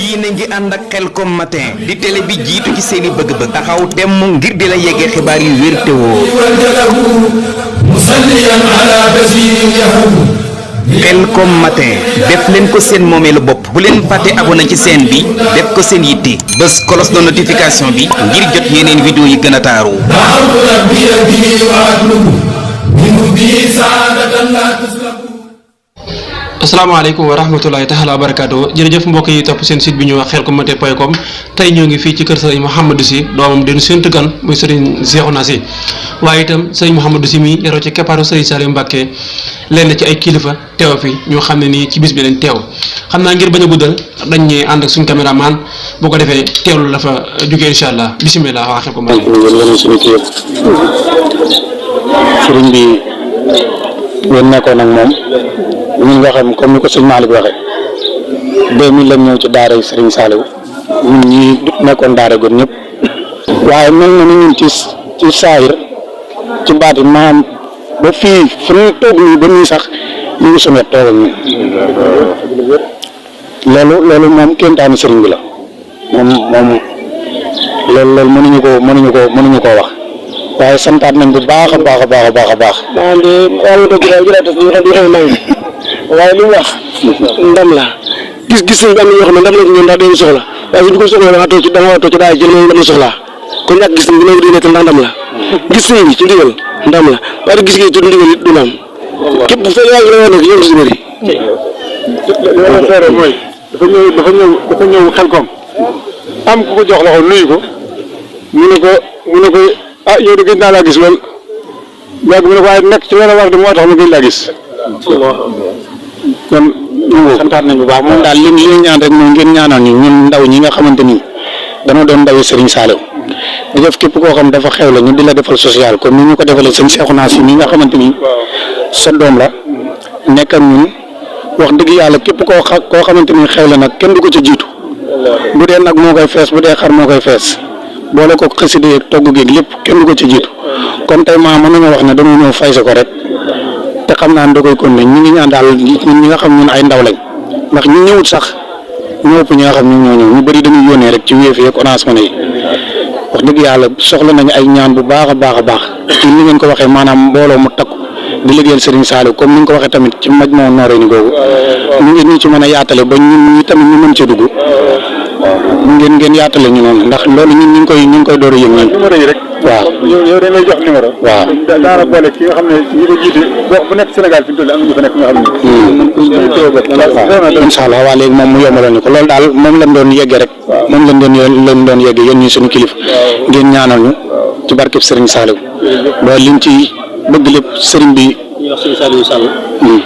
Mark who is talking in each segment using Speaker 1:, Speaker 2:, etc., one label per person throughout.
Speaker 1: yii na ngi ànd ak Khelcom matin di télé bi jiitu ci seeni bëgg-bëgg taxaw temm ngir di la yeggee xibaar yu wér te wóor. Khelcom matin def leen ko seen moomeelu bopp bu leen fàtte abonné ci chaîne bi def ko seen yitte bës cloche de notification bi ngir jot yeneen vidéo yi gën a taaru.
Speaker 2: asalaamaaleykum wa rahmatulahi taala wa barakaatu jërëjëf mbokk yi topp seen site bi ñuy wax Khelcom-matin.com tey ñoo ngi fii ci kër sëriñ Mouhamadou Sy doomam den séntu gan muy sëriñ Cheikhouna Sy waaye itam sëriñ Mouhamadou Sy mi yaroo ci keppaaru sëriñ Saliou Mbacké lenn ci ay kilifa teew fi ñoo xam ne nii ci bis bi lañ teew xam naa ngir bañ a guddal dañ ñee ànd ak suñ caméraman bu ko defee teewlu la fa jógee incha allah bisimilah waa Khelcom-matin.
Speaker 3: sëriñ bi ngeen nekkoon ak moom ñun nga xam comme ni ko sëñ Malick waxee 2000 lañ ñëw ci daara yi Serigne Saliou ñun ñi nekkoon daara gon ñëpp waaye mel na ni ñun ci saayir ci baati maam ba fii fu ñu toog nii ba nii sax ñu ngi sumet toog ak ñun loolu moom kéemtaani sëriñ bi la moom loolu mënuñu koo wax waaye santaat nañ bu baax a baax. maa ngi wàllu dëgg la jërëjëf ñu xam waaye li mu wax ndam la gis-gis nañ am na yoo xam ne ndam la ci ñun ndax dañu soxla waaye suñu ko soxla da nga toog ci daay jël moom ndam soxlaa kon ñàkk gis nañ bi léegi di nekk ndax ndam la gis nañ bi ci ndigal ndam la waaye gis gi ci ndigal it du ndam képp fa yaa ngi la woon nag yow si bëri
Speaker 4: li mooy dafa ñëw Khelcom am ku ko jox loxo nuyu ko mu ne ko ah yow de gëj naa laa gis lool yàgg mu ne ko waaye nekk ci loolu war de moo tax ma gëj laa gis kon santaat nañ bu baax moom daal li ñaan rek mooy ngeen ñaanal ñu ñun ndaw ñi nga xamante ni danoo doon ndawi Serigne Saliou di def képp koo xam dafa xew la ñu di la defal social comme ni ñu ko defalee sëñ Cheikhouna Sy mi nga xamante ni sa doom la nekk ak ñun wax dëgg yàlla képp koo xamante ni xew la nag kenn du ko ca jiitu bu dee nag moo koy fees bu dee xar moo koy fees boole ko xasida yeeg togg geeg lépp kenn du ko ci jiitu kon tey maa mën nañoo wax ne dañoo ñëw fay sa ko rek te xam naa ne da koy kon ne ñu ngi ñaan daal ñun ñi nga xam ñun ay ndaw lañ ndax ñu ñëwut sax ñoo ëpp ñi nga xam ñun ñoo ñëw ñu bëri dañuy yónnee rek ci Wave yi ak Orange Money yi wax dëgg yàlla soxla nañu ay ñaan bu baax a baax ci ni ngeen ko waxee maanaam mbooloo mu takku di liggéeyal Serigne Saliou comme ni nga ko waxee tamit ci maj moo nooree ni googu ñu ngi ñu ci mën a yaatale ba ñun ñi tamit ñu mën cee dugg ngeen yaatale ñu noonu ndax loolu ñun ñu ngi koy door a yëg ñun. numéro yi rek.
Speaker 3: waaw
Speaker 4: yow dañ lay jox numéro.
Speaker 3: waaw
Speaker 4: daara boole ki nga xam ne ñi ko jiite bu nekk Sénégal fi mu toll am na ñu fa nekk nga xam ne.
Speaker 3: incha allah waaw léegi moom mu yombaloon ni ko loolu daal moom lañ doon yeggee rek. moom lañ doon yeggee yéen ñi suñu kilifa. ngeen ñaanal ñu ci barkeb Serigne Saliou. ba liñ ci bëgg lépp Serigne bi.
Speaker 5: ñu wax Serigne Saliou Sall. mooy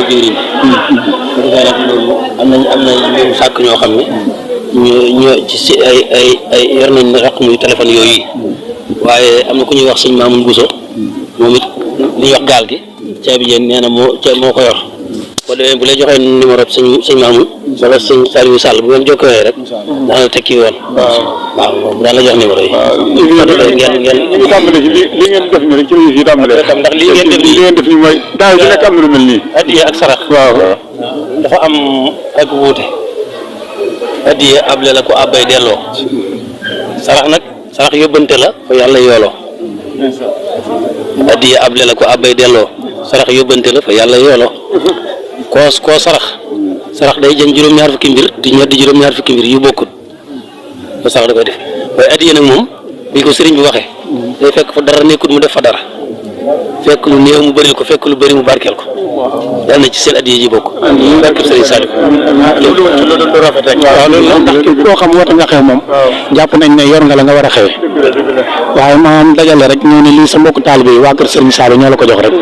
Speaker 5: jëriñ. am nañ sàkk ñoo xam ne. ñu ci ay yor nañ raq muy téléphone yooyu waaye am na ku ñuy wax sëñ Mamoun Bousso moom it li ñuy wax gaal gi caabi jeen nee na moo ko yor boo demee bu lay joxee numéro sëñ Mamoun wala sëñ Saliou Sall bu ngeen jokkoo rek dana la tekki woon waaw daan la jox numéro yi
Speaker 4: ngeen tàmbale ci li ngeen def ni rek ci yi tàmbale
Speaker 5: ndax li ngeen def
Speaker 4: ni mooy daaw ci nekk am na lu mel nii
Speaker 5: addiya ak sarax
Speaker 4: waaw
Speaker 5: dafa am ak wuute addiya able la ko abbay delloo sarax yóbbante la fa yàlla yooloo addiya able la ko abbay delloo sarax yóbbante la fa yàlla yooloo koo sarax day jëm juróom-ñaar fukki mbir di ñoddi juróom-ñaar fukki mbir yu bokkut ba sarax da koy def waaye addiya nag moom bi ko sëriñ bi waxee day fekk fa dara nekkut mu def fa dara fekk lu néew mu bëril ko fekk lu bëri mu barkeel ko yàlla na ci seen addiya ji bokk barkeb sëriñ Saliou
Speaker 4: loolu rafet rek
Speaker 3: waaw loolu la ndax képp koo xam woote nga xew moom jàpp nañ ne yor nga la nga war a xewe waaye maanaam dajale rek ñoo ne lii sa mbokk taalibe yi waa kër Serigne Saliou ñoo la ko jox rek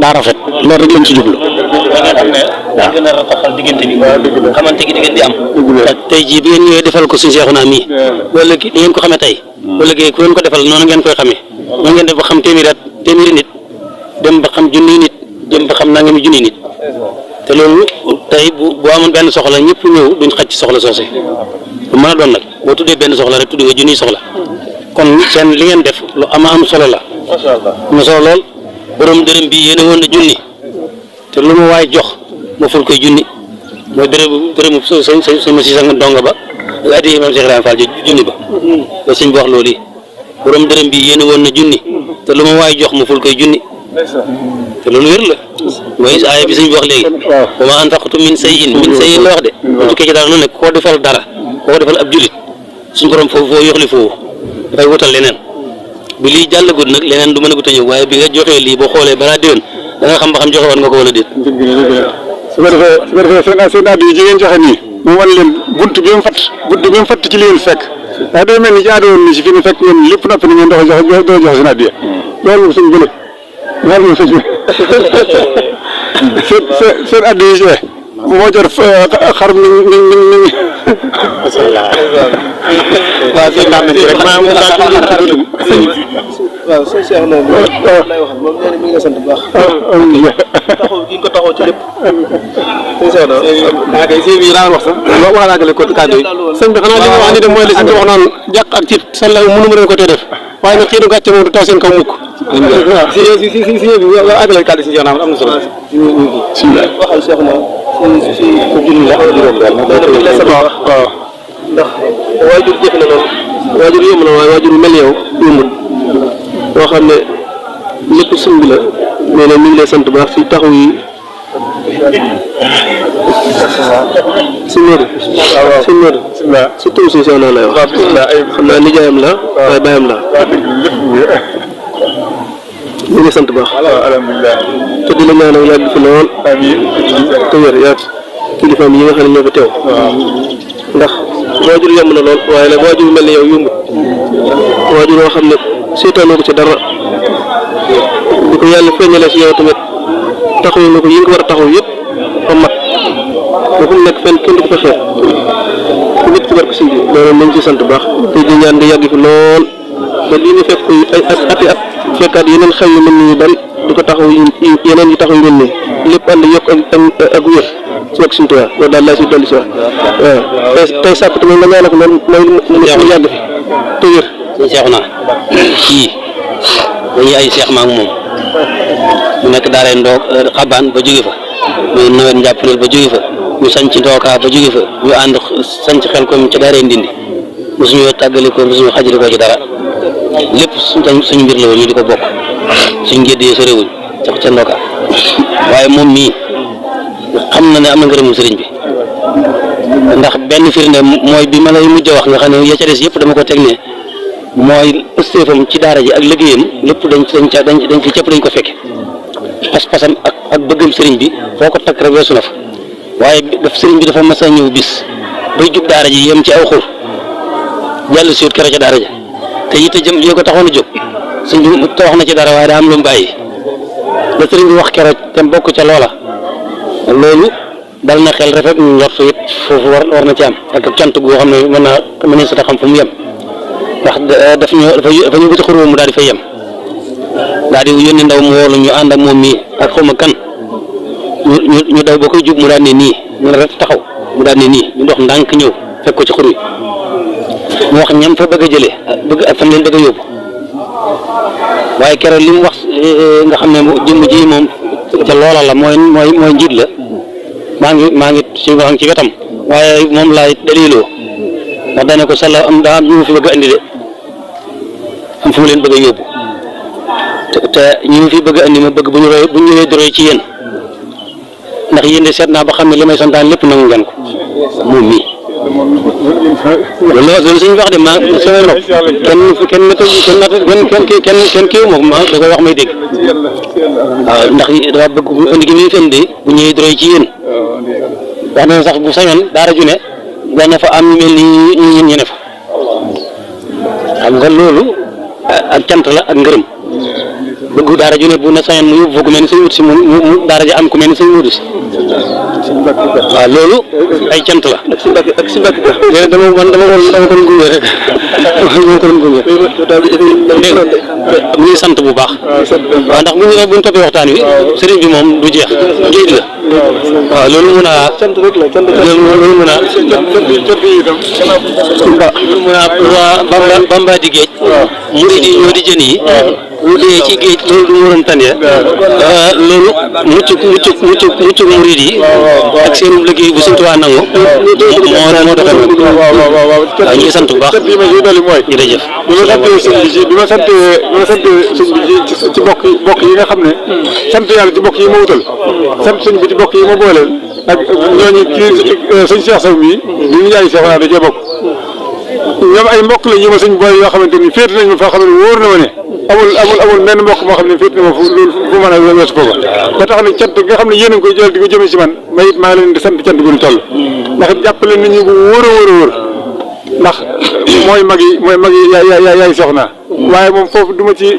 Speaker 3: daa rafet loolu rek lañ ci jublu
Speaker 5: waaw gën a rafetal diggante bi xamante gi diggante di am tey jii bi ngeen ñëwee defal ko suñu Cheikhouna mii wala ki di ngeen ko xamee tey wala ku ngeen ko defal noonu ngeen koy xamee noonu ngeen def ba xam téeméeri nit dem ba xam junniy nit dem ba xam nangami junniy nit te loolu tey bu amoon benn soxla ñëpp ñëw duñ xaj ci soxla soosé bu mën a doon nag boo tuddee benn soxla rek tuddee nga junniy soxla kon seen li ngeen def lu am solo la am na solo lool borom dërëm bi yéene woon na junni te lu ma waay jox ma ful koy junni mooy dërëmu sëñ ma si sang donga ba ak addi imam Cheikh Ibrahima Fall junni ba la sëñ bi wax loolu yi borom dërëm bi yéene woon na junni te lu ma waay jox ma ful koy junni te loolu wér la mooy aaya bi sëñ bi wax léegi wa ma anfaqtum min shay'in la wax de bu tukkee ci dara lu ne koo defal dara koo defal ab jullit suñ borom foofu foo yoxli foofu dafay wutal leneen bi lii jàllagut nag leneen du mën a gut a ñëw waaye bi nga joxee lii boo xoolee balaa déwén da nga xam ba xam joxe woon nga ko wala déet.
Speaker 4: su ko defee seen addu yi jigéen joxe nii mu wan leen bunt bi mu fatt ci li ngeen fekk ndax day mel ni jaadu woon ni si fi mu fekk ngeen lépp noppi ni ngeen dox joxe seen addu yi loolu moom suñ bële loolu moom suñ seen addu yi see moo jar xar mi waaw sëñ bi am na ci rek maa ngi
Speaker 6: waaw sëñ Cheikh loolu lay waxal moom nee na mi ngi sant bu baax taxaw gi nga ko taxaw ci lépp sëñ Cheikh
Speaker 2: daa kay si bi daan wax sax wax naa ko kàddu yi sëñ bi xanaa li nga wax ni de mooy li sëñ bi wax naan jàq ak tiit seen la mënu ma leen ko tee def waaye nag xëy na gàcce moom du taw seen kaw mukk waaw si bi nga àggale kàddu si Cheikh naa am na solo
Speaker 6: waxal Cheikh na si ko julli la waaw ndax waajur jëfe na loolu waajur yomb na waaye waajur mel yow yombul boo xam ne lépp sëñ bi la nee na mi ngi lay sant baax si taxaw yi sëñ Modou si tur si Cheikh naa lay wax xam naa nijaayam la waaye baayam la mi ngi sant baax te di la ñaanal yàgg fi lool te wér yaag kilifaam yi nga xam ne ñoo fi teew ndax waajur yomb na lool waaye nag waajur mel ni yow yombut waajur yoo xam ne seetaanoo ko ci dara di ko yàlla feeñalee si yow tamit taxawu na ko yi nga ko war a taxaw yëpp ba mat ba fu mu nekk fenn kenn du ko fa xeex ku nit ci barke si bi loolu nañ ci sant bu baax te di ñaan nga yàgg fi lool ba lii ñu fekk ko ay ati at fekkaat yeneen xew yu mel ni yu bari di ko taxaw yeneen yi taxaw yu mel nii lépp ànd yokk ak wér ci ak suñu tubaab loolu daal laa si dolli si wax waaw tey sàkk tamit nga ñaanal ko noonu mu yàgg fi te wér.
Speaker 5: sëñ Cheikh naa kii dañuy ay Cheikh maa ngi moom mu nekk daaree ndoog xabaan ba jóge fa muy nawet njàppaleel ba jóge fa ñu sanc ndookaa ba jóge fa ñu ànd sanc xel ko ca daaree ndindi mosuñu tàggali ko mosuñu xajali ko ci dara lépp suñu mbir la woon ñu di ko bokk suñ ngéddee sa réewuñ ca ndookaa waaye moom mii xam na ne am na ngërëmu sëriñ bi ndax benn firnde mooy bi ma lay mujj a wax nga xam ne ya ca des yëpp dama ko teg ne mooy pëstéefam ci daara ji ak liggéeyam lépp dañ ci cëpp dañ ko fekke pas-pasam ak bëggam sëriñ bi foo ko takk rek weesu na fa waaye daf sëriñ bi dafa mas a ñëw bis bay jub daara ji yem ci aw xur jàll siwut kero ca daara ja te it jëm yoo ko taxoon a jóg sëñ bi te wax na ci dara waaye daa am lu mu bàyyi la sëriñ bi wax kero te bokk ca loola loolu dal na xel rafet ñu njortu it foofu war na ci am ak cant goo xam ne mën na sa xam fu mu yem ndax dafa ñu bëti xurwa mu daal di fay yem daal di yónni ndaw mu woolu ñu ànd ak moom mii ak xawma kan ñu daw ba koy jub mu daal ne nii ñu ne rek taxaw mu daal ne nii ñu dox ndànk ñëw fekk ko ci xur wi mu wax ñam fa bëgg a jëlee ak fan leen bëgg a yóbbu waaye keroog li mu wax nga xam ne jëmm ji moom ca loola la mooy njiit la maa ngi ci wetam waaye moom laay daliloo ndax dane ko sala am daa am ñu fi bëgg a andi de am fu mu leen bëgg a yóbbu te ñu fi bëgg a andi ma bëgg bu ñëwee di roy ci yéen ndax yéen de seet naa ba xam ne li may santaan lépp nangu ngeen ko moom mii loolu suñu wax de maa sama nopp kenn kii moom ma da koy wax may dégg waaw ndax dafa bëgg bu indi gi muy fen de bu ñëwee di roy ci yéen wax na sax bu sañoon daara ju ne dana fa am ñu mel ni ñu ne fa xam nga loolu ak cant la ak ngërëm bëgg daara ju ne bu na sañoon mu yóbbu fa ku mel ni suñu wut si mu daara ji am ku mel ni suñu wutu si waaw loolu ay cant la ak si mbàkk ga dama ko doon gunge rek dama ko doon gunge mu ngi sant bu baax waaw ndax bu ñu toppee waxtaan wi sëriñ bi moom du jeex géej la waaw loolu mën a sant rek la loolu mën a loolu mën a Bamba di géej murid yi ñoo di jën yi bu dee ci géej loolu du mu waroon tane loolu mucc murid yi ak seen liggéey bu Sëñ Tuubaa nangu moo doxee noonu. waaw ñu ngi sant bu baax.
Speaker 4: bi ma siy dolli mooy.
Speaker 5: jërëjëf.
Speaker 4: bi ma sant sëñ bi ci bokk yi nga xam ne. sant yàlla ci bokk yi ma wutal. sant sëñ bi ci bokk yi ma booleel. ak ñooñu kii sëñ Cheikh Sow mii. di ñu jaay Cheikh da cee bokk. ñoom ay mbokk la ñu ma sëñ boole yoo xamante ni féete nañ ma foo xam ne wóor na ma ne. amul benn mbokk moo xam ne féete na ma fu mën a weesu foofa. ba tax nag cant nga xam ne yéen a ngi koy jël di ko jëmee si man ma it maa ngi leen di sant cant gu ñu toll. ndax jàppale nañu bu wóor a wóor ndax mooy mag yi yaay soxna waaye moom foofu duma ci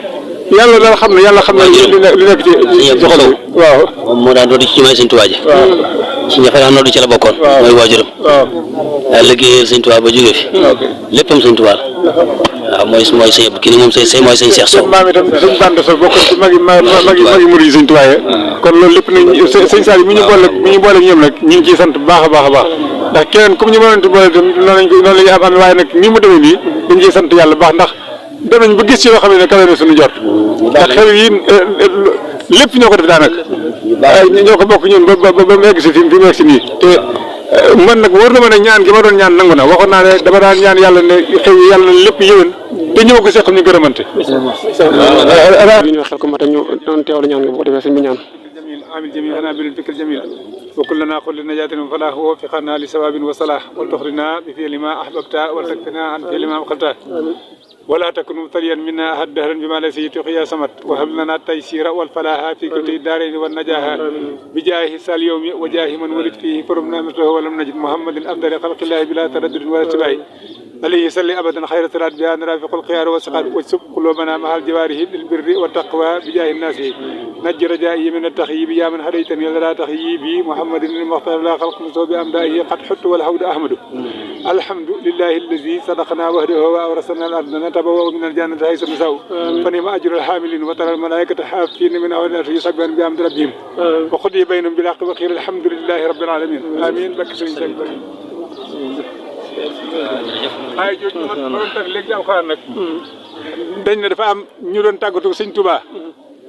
Speaker 4: yàlla daal xam ne li nekk ci xol bi waaw
Speaker 5: moom moo daan doodu ci may Sëñ Tuubaa ji ci ña fa daan noddu ci la bokkoon mooy waajuram waaw liggéeyal Sëñ Tuubaa ba jógee fi léppam Sëñ Tuubaa waaw mooy sëñ kii ni moom mooy sëñ Cheikh Sow
Speaker 4: maam itam sëñ Banda Sow bokkoon ci magi murid yi Sëñ Tuubaa kon loolu lépp nañ sëñ Saliou mi ñu boole ñoom nag ñu ngi ciy sant baax a baax ndax keneen comme ñu mënante boole itam noonu la ñu am waaye nag ni mu demee nii dañ ciy sant yàlla baax ndax danañ ba gis ci yoo xam ne kawe na suñu jot ndax xew yi lépp ñoo ko def daanaka ñoo ko bokk ñun ba mu egg si fi mu egg si nii te man nag wóor na ma ne ñaan gi ma doon ñaan nangu na waxoon naa ne dama daan ñaan yàlla ne xew yi yàlla lépp yëwén te ñëw ko seq ñu gërëmante
Speaker 2: ñu xel ko mate ñu doon teewlu ñaan nga bu ko defee sëñ bi ñaan
Speaker 7: آمين جميع أنا بالفكر الجميل وكلنا قل لنجاة وفلاح ووفقنا لثواب وصلاح وتخرجنا بفعل ما أحببت وتكفنا عن فعل ما أبقلت ولا تكن مبتليا منا أحد دهرا بما ليس يطيق يا صمد وهب لنا التيسير والفلاح في كل الدارين والنجاح بجاه اليوم وجاه من ولد فيه فرم نعمته ولم نجد محمد أفضل خلق الله بلا تردد ولا اتباع عليه صلي أبدا خير صلاة بها نرافق الخيار والسقاد وسب قلوبنا مع الجواره بالبر والتقوى بجاه الناس نجي رجائي من التخييب يا من هديتني لا تخييبي محمد المختار لا خلق مصوب بأمدائه قد حط والحود أحمد الحمد لله الذي صدقنا وحده وأورثنا الأرض نتبوأ من الجنة حيث نشاء فنعم أجر الحاملين وترى الملائكة حافين من أول الأرض يسبحون بحمد ربهم وقضي بينهم بالحق وقيل الحمد لله رب العالمين آمين بك ay jooju ma doon tag léegi ci alxuraan nag dañ ne dafa am ñu doon tàggatu Sëñ Tuubaa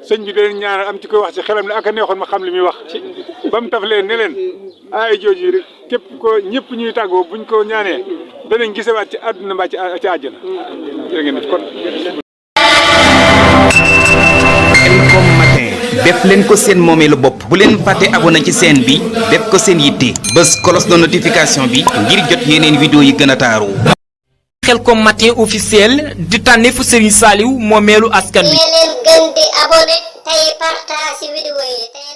Speaker 7: sëñ bi da leen ñaanal am ci koy wax ci xelam ne aka neexoon ma xam li muy wax ba mu taf leen ne leen ay jooju rek képp ko ñëpp ñuy tàggoo buñ ko ñaanee danañ gisewaat ci àdduna mbaa ci àjjana jërë ngeen def kon
Speaker 1: Khelcom matin def leen ko seen moomeelu bopp bu leen fàtte abonné ci chaîne bi def ko seen yitte bës cloche de notification bi ngir jot yeneen vidéo yi gën a taaru.
Speaker 8: Khelcom matin officiel di tànneefu Serigne Saliou moomeelu askan wi.
Speaker 9: leen gën di abonné tey partage vidéo yi tey